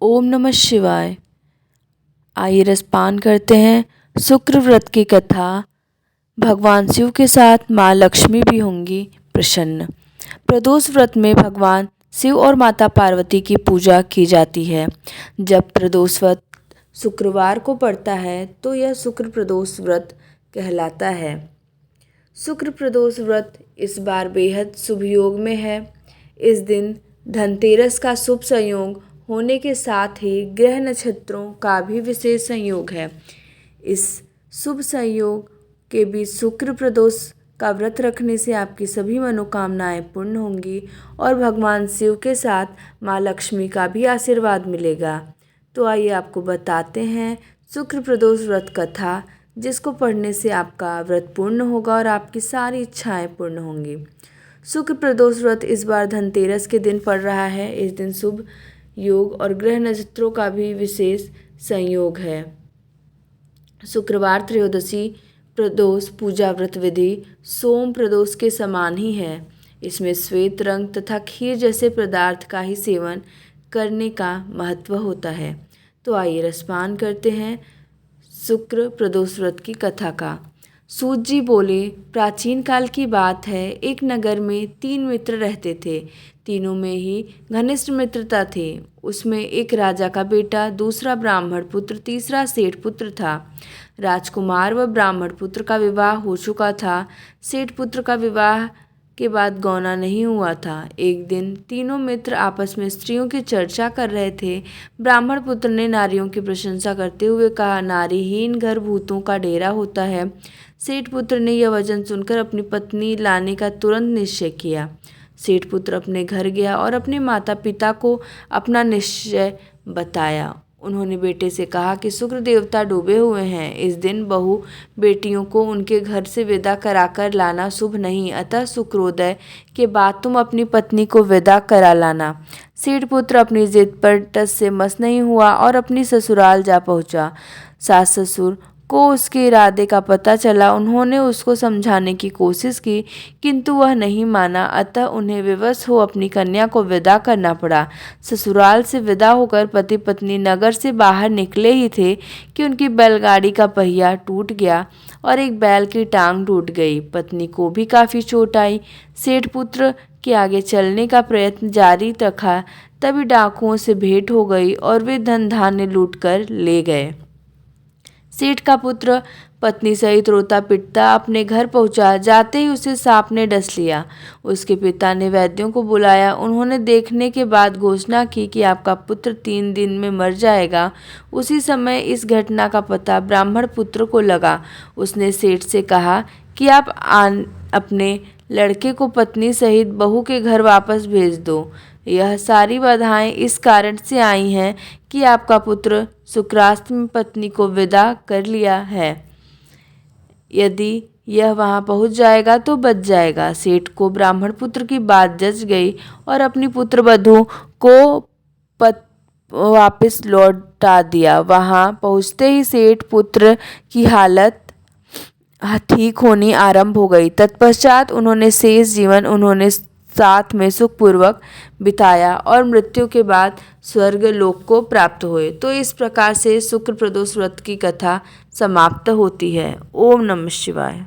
ओम नमः शिवाय। आइए रसपान करते हैं शुक्र व्रत की कथा। भगवान शिव के साथ माँ लक्ष्मी भी होंगी प्रसन्न। प्रदोष व्रत में भगवान शिव और माता पार्वती की पूजा की जाती है। जब प्रदोष व्रत शुक्रवार को पड़ता है तो यह शुक्र प्रदोष व्रत कहलाता है। शुक्र प्रदोष व्रत इस बार बेहद शुभ योग में है। इस दिन धनतेरस का शुभ संयोग होने के साथ ही ग्रह नक्षत्रों का भी विशेष संयोग है। इस शुभ संयोग के बीच शुक्र प्रदोष का व्रत रखने से आपकी सभी मनोकामनाएं पूर्ण होंगी और भगवान शिव के साथ माँ लक्ष्मी का भी आशीर्वाद मिलेगा। तो आइए आपको बताते हैं शुक्र प्रदोष व्रत कथा, जिसको पढ़ने से आपका व्रत पूर्ण होगा और आपकी सारी इच्छाएं पूर्ण होंगी। शुक्र प्रदोष व्रत इस बार धनतेरस के दिन पड़ रहा है। इस दिन शुभ योग और ग्रह नक्षत्रों का भी विशेष संयोग है। शुक्रवार त्रयोदशी प्रदोष पूजा व्रत विधि सोम प्रदोष के समान ही है। इसमें श्वेत रंग तथा खीर जैसे पदार्थ का ही सेवन करने का महत्व होता है। तो आइए रसपान करते हैं शुक्र प्रदोष व्रत की कथा का। सूत जी बोले, प्राचीन काल की बात है। एक नगर में 3 मित्र रहते थे। तीनों में ही घनिष्ठ मित्रता थी। उसमें एक राजा का बेटा, दूसरा ब्राह्मण पुत्र, तीसरा सेठ पुत्र था। राजकुमार व ब्राह्मण पुत्र का विवाह हो चुका था। सेठ पुत्र का विवाह के बाद गौना नहीं हुआ था। एक दिन तीनों मित्र आपस में स्त्रियों की चर्चा कर रहे थे। ब्राह्मण पुत्र ने नारियों की प्रशंसा करते हुए कहा, नारीहीन घर भूतों का डेरा होता है। सेठ पुत्र ने यह वचन सुनकर अपनी पत्नी लाने का तुरंत निश्चय किया। सेठ पुत्र अपने घर गया और अपने माता पिता को अपना निश्चय बताया। उन्होंने बेटे से कहा कि शुक्र देवता डूबे हुए हैं। इस दिन बहू बेटियों को उनके घर से विदा कराकर लाना शुभ नहीं, अतः शुक्रोदय के बाद तुम अपनी पत्नी को विदा करा लाना। सेठ पुत्र अपनी जिद पर टस से मस नहीं हुआ और अपनी ससुराल जा पहुंचा। सास ससुर को उसके इरादे का पता चला। उन्होंने उसको समझाने की कोशिश की, किंतु वह नहीं माना। अतः उन्हें विवश हो अपनी कन्या को विदा करना पड़ा। ससुराल से विदा होकर पति पत्नी नगर से बाहर निकले ही थे कि उनकी बैलगाड़ी का पहिया टूट गया और एक बैल की टांग टूट गई। पत्नी को भी काफ़ी चोट आई। सेठ पुत्र के आगे चलने का प्रयत्न जारी रखा। तभी डाकुओं से भेंट हो गई और वे धन धान्य लूट कर ले गए। सेठ का पुत्र पत्नी सहित रोता पिटता अपने घर पहुंचा। जाते ही उसे सांप ने डस लिया। उसके पिता ने वैद्यों को बुलाया। उन्होंने देखने के बाद घोषणा की कि आपका पुत्र 3 दिन में मर जाएगा। उसी समय इस घटना का पता ब्राह्मण पुत्र को लगा। उसने सेठ से कहा कि आप अपने लड़के को पत्नी सहित बहू के घर वापस भेज दो। यह सारी बाधाएं इस कारण से आई हैं कि आपका पुत्र शुक्रास्त में पत्नी को विदा कर लिया है। यदि यह वहां पहुंच जाएगा तो बच जाएगा। सेठ को ब्राह्मण पुत्र की बात जच गई और अपनी पुत्र वधू को वापस लौटा दिया। वहां पहुंचते ही सेठ पुत्र की हालत ठीक होनी आरंभ हो गई। तत्पश्चात उन्होंने शेष जीवन उन्होंने साथ में सुखपूर्वक बिताया और मृत्यु के बाद स्वर्ग लोक को प्राप्त हुए। तो इस प्रकार से शुक्र प्रदोष व्रत की कथा समाप्त होती है। ओम नमः शिवाय।